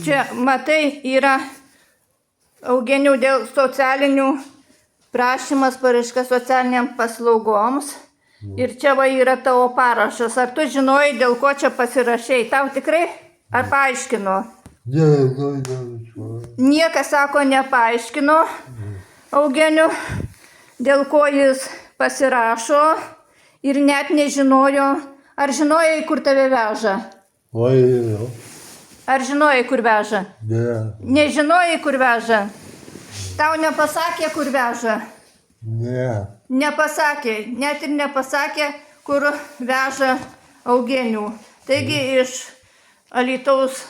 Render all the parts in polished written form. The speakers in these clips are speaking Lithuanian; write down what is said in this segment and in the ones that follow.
Čia, matai, yra Eugenijų dėl socialinių prašymas paraiška socialiniam paslaugoms. Ir čia va yra tavo parašas. Ar tu žinojai, dėl ko čia pasirašei? Tau tikrai? Ar paaiškino? Niekas, sako, nepaaiškino Eugenijų, dėl ko jis pasirašo ir net nežinojo. Ar žinojai, kur tave veža? Ar žinojai, kur veža? Ne. Nežinojai, kur veža? Tau nepasakė, kur veža? Ne. Nepasakė, net ir nepasakė, kur veža Eugenijų. Taigi iš Alytaus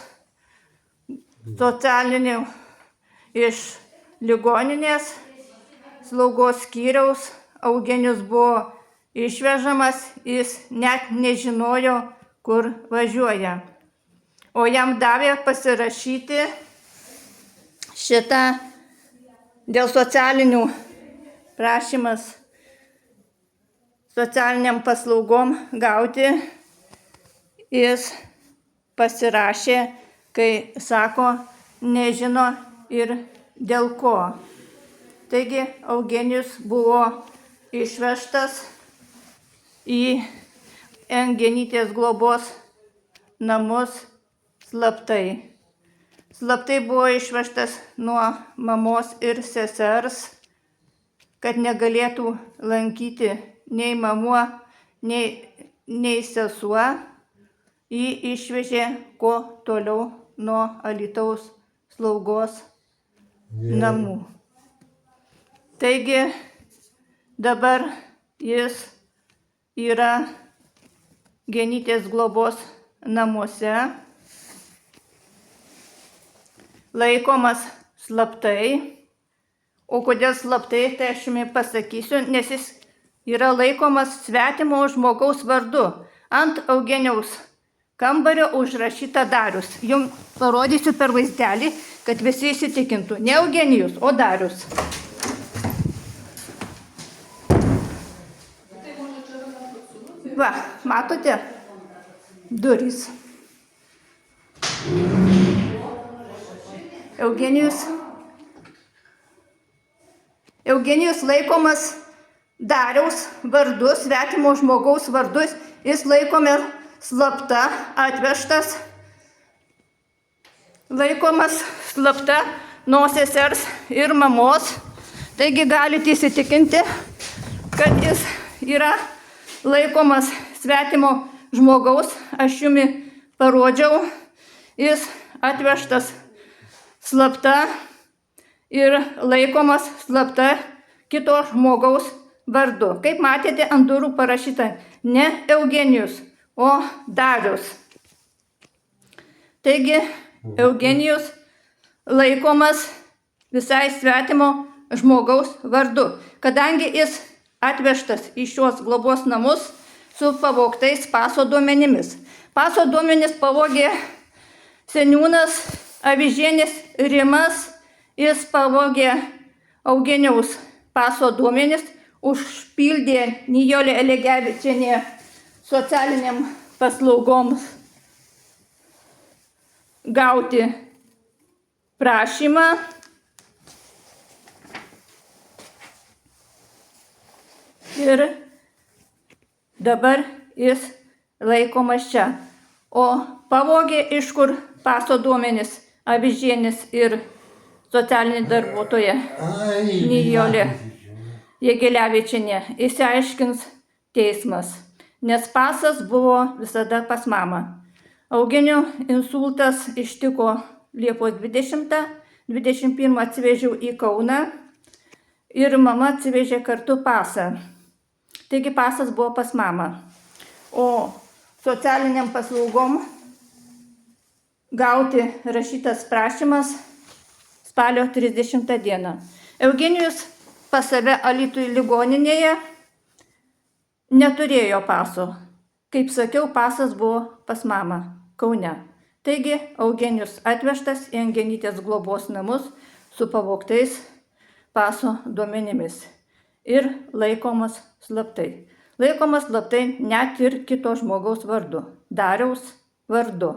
socialinių, iš ligoninės slaugos skyriaus Eugenijus buvo išvežamas, jis net nežinojo, kur važiuoja. O jam davė pasirašyti šitą dėl socialinių prašymas socialiniam paslaugom gauti. Jis pasirašė, kai sako, nežino ir dėl ko. Taigi Eugenijus buvo išvežtas į Engenytės globos namus slaptai. Slaptai buvo išvežtas nuo mamos ir sesers, kad negalėtų lankyti nei mamuo, nei sesuo. Jį išvežė kuo toliau nuo Alytaus slaugos namų. Taigi dabar jis yra Genytės globos namuose, laikomas slaptai. O kodėl slaptai, tai aš jums pasakysiu, nes jis yra laikomas svetimo žmogaus vardu. Ant Eugenijaus kambario užrašyta Darius. Jums parodysiu per vaizdelį, kad visi įsitikintų. Ne Eugenijus, o Darius. Va, matote? Durys. Eugenijus laikomas Dariaus vardu, svetimo žmogaus vardu. Jis laikomas slapta, atvežtas, laikomas slapta nuo sesers ir mamos. Taigi galite įsitikinti, kad jis yra laikomas svetimo žmogaus. Aš jums parodžiau, jis atvežtas slapta ir laikomas slapta kito žmogaus vardu. Kaip matėte, ant durų parašyta ne Eugenijus, o Darius. Taigi Eugenijus laikomas visai svetimo žmogaus vardu, kadangi jis atvežtas į šios globos namus su pavogtais paso duomenimis. Paso duomenis pavogė seniūnas Avižienis Rimas. Jis pavogė Eugenijaus paso duomenis, užpildė Nijolė Elegevičienė socialiniam paslaugoms gauti prašymą. Ir dabar jis laikomas čia. O pavogė iš kur paso duomenis Avižienis ir socialinė darbuotoja Nijolė Jegelevičienė. Išsiaiškins teismas, nes pasas buvo visada pas mamą. Eugenijų insultas ištiko Liepos 20, 21 atsivežiau į Kauną ir mama atsivežė kartu pasą. Taigi pasas buvo pas mamą. O socialiniam paslaugom gauti rašytas prašymas spalio 30 dieną. Eugenijus pas save Alytuje ligoninėje neturėjo paso. Kaip sakiau, pasas buvo pas mamą Kaune. Taigi Eugenijus atvežtas į Engenytės globos namus su pavogtais paso duomenimis ir laikomas slaptai. Laikomas slaptai net ir kito žmogaus vardu, Dariaus vardu.